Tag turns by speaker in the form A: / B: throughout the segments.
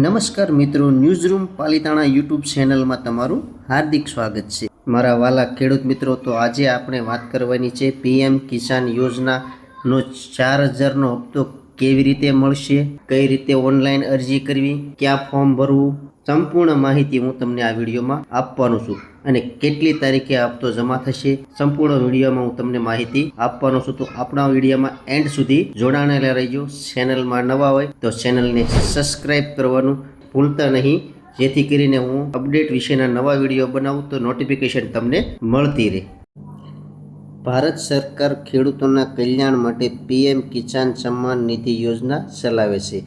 A: નમસ્કાર મિત્રો, newsroom Palitana YouTube ચેનલમાં તમારું હાર્દિક સ્વાગત છે. મારા વાલા ખેડૂત મિત્રો, તો આજે આપણે વાત કરવાની છે પીએમ કિસાન યોજનાનો 4000નો હપ્તો કેવી રીતે મળશે, કઈ રીતે ઓનલાઈન અરજી કરવી, ક્યાં ફોર્મ ભરવું, સંપૂર્ણ માહિતી હું તમને આ વિડીયોમાં આપવાનું છું. અને કેટલી તારીખે હપ્તો જમા થશે, સંપૂર્ણ વિડીયોમાં હું તમને માહિતી આપવાનો છું. તો આપણા વિડીયોમાં એન્ડ સુધી જોડાણેલા રહેજો. ચેનલમાં નવા હોય તો ચેનલને સબસ્ક્રાઈબ કરવાનું ભૂલતા નહીં, જેથી કરીને હું અપડેટ વિશેના નવા વિડીયો બનાવું તો નોટિફિકેશન તમને મળતી રહે. ભારત સરકાર ખેડૂતોના કલ્યાણ માટે પીએમ કિસાન સન્માન નિધિ યોજના ચલાવે છે.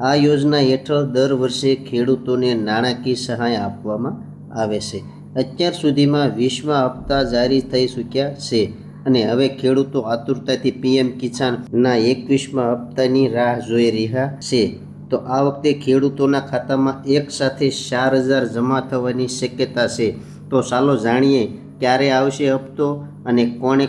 A: આ યોજના હેઠળ દર વર્ષે ખેડૂતોને નાણાકીય સહાય આપવામાં આવે છે. અત્યાર સુધીમાં 20મા હપ્તા જારી થઈ ચૂક્યા છે અને હવે ખેડૂતો આતુરતાથી પીએમ કિસાનના 21મા હપ્તાની રાહ જોઈ રહ્યા છે. તો આ વખતે ખેડૂતોના ખાતામાં એક સાથે 4000 જમા થવાની શક્યતા છે. તો ચાલો જાણીએ ક્યારે આવશે હપ્તો અને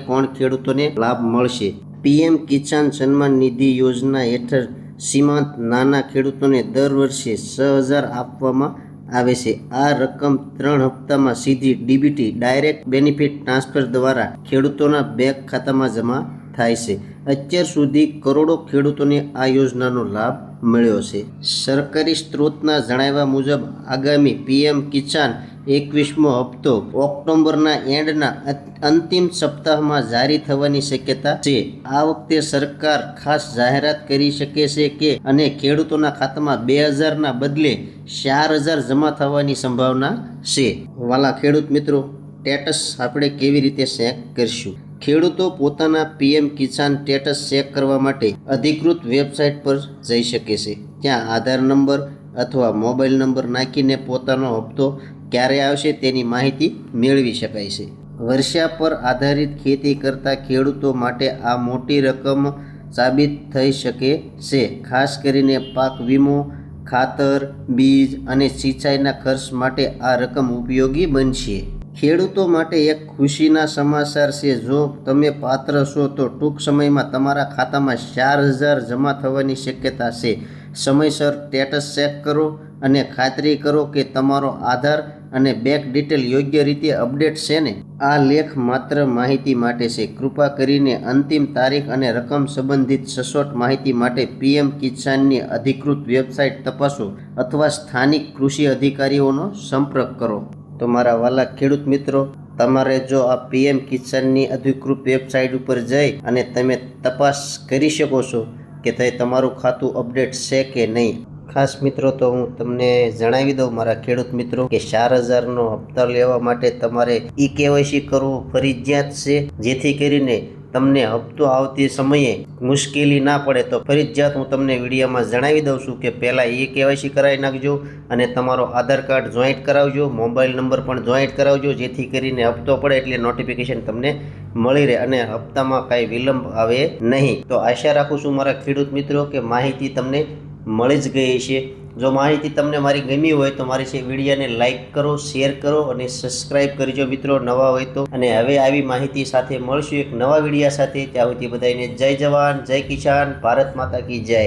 A: કોણ ખેડૂતોને લાભ મળશે. પીએમ કિસાન સન્માન નિધિ યોજના હેઠળ સીમાંત નાના ખેડૂતોને દર વર્ષે 6000 આપવામાં આવે છે. આ રકમ 3 હપ્તામાં સીધી ડીબીટી ડાયરેક્ટ બેનિફિટ ટ્રાન્સફર દ્વારા ખેડૂતોના બેંક ખાતામાં જમા થાય છે. અત્યાર સુધી કરોડો ખેડૂતોને આ યોજનાનો લાભ મળ્યો છે. સરકારી સ્ત્રોતના જણાવ્યા મુજબ આગામી પીએમ કિસાન 21મો હપ્તો ઓક્ટોબરના એન્ડના અંતિમ સપ્તાહમાં જારી થવાની શક્યતા છે. આ વખતે સરકાર ખાસ જાહેરાત કરી શકે છે કે અને ખેડૂતોના ખાતામાં 2000ના બદલે 4000 જમા થવાની સંભાવના છે. વાલા ખેડૂત મિત્રો, સ્ટેટસ આપણે કેવી રીતે ચેક કરશું? ખેડૂતો પોતાના પીએમ કિસાન સ્ટેટસ ચેક કરવા માટે અધિકૃત વેબસાઇટ પર જઈ શકે છે. ત્યાં આધાર નંબર અથવા મોબાઈલ નંબર નાખીને પોતાનો હપ્તો ક્યારે આવશે તેની માહિતી મેળવી શકાય છે. વર્ષા પર આધારિત ખેતી કરતા ખેડૂતો માટે આ મોટી રકમ સાબિત થઈ શકે છે. ખાસ કરીને પાક વીમો, ખાતર, બીજ અને સિંચાઈના ખર્ચ માટે આ રકમ ઉપયોગી બનશે. ખેડૂતો માટે એક ખુશીના સમાચાર છે. જો તમે પાત્ર છો તો ટૂંક સમયમાં તમારા ખાતામાં 4000 જમા થવાની શક્યતા છે. સમયસર સ્ટેટસ ચેક કરો અને ખાતરી કરો કે તમારો આધાર અને બેંક ડિટેલ યોગ્ય રીતે અપડેટ છે ને. આ લેખ માત્ર માહિતી માટે છે. કૃપા કરીને અંતિમ તારીખ અને રકમ સંબંધિત સચોટ માહિતી માટે પીએમ કિસાનની અધિકૃત વેબસાઇટ તપાસો અથવા સ્થાનિક કૃષિ અધિકારીઓનો સંપર્ક કરો. તો મારા વાલા ખેડૂત મિત્રો, તમારે જો આ પીએમ કિસાનની અધિકૃત વેબસાઇટ ઉપર જઈ અને તમે તપાસ કરી શકો છો કે તમારું ખાતું અપડેટ છે કે નહીં. ખાસ મિત્રો, તો હું તમને જણાવી દઉં મારા ખેડૂત મિત્રો કે 4000નો હપ્તા લેવા માટે તમારે કેવાયસી કરવું ફરજિયાત છે. જેથી કરીને તમને હપ્તો આવતી સમયે મુશ્કેલી ના પડે. તો ફરજિયાત હું તમને વિડીયોમાં જણાવી દઉં છું કે પહેલાં કેવાયસી કરાવી નાખજો અને તમારો આધાર કાર્ડ જોઈન્ટ કરાવજો, મોબાઈલ નંબર પણ જોઈન્ટ કરાવજો, જેથી કરીને હપ્તો પડે એટલે નોટિફિકેશન તમને મળી રહે અને હપ્તામાં કાંઈ વિલંબ આવે નહીં. તો આશા રાખું છું મારા ખેડૂત મિત્રો કે માહિતી તમને મળી જ ગઈ છે. જો માહિતી તમને મારી ગમી હોય તો મારી વિડીયોને લાઇક કરો, શેર કરો અને સબસ્ક્રાઈબ કરજો મિત્રો, નવા હોય તો. અને હવે આવી માહિતી સાથે મળશું એક નવા વિડીયો સાથે. ત્યાં સુધી બધાને જય જવાન, જય કિસાન, ભારત માતા કી જય.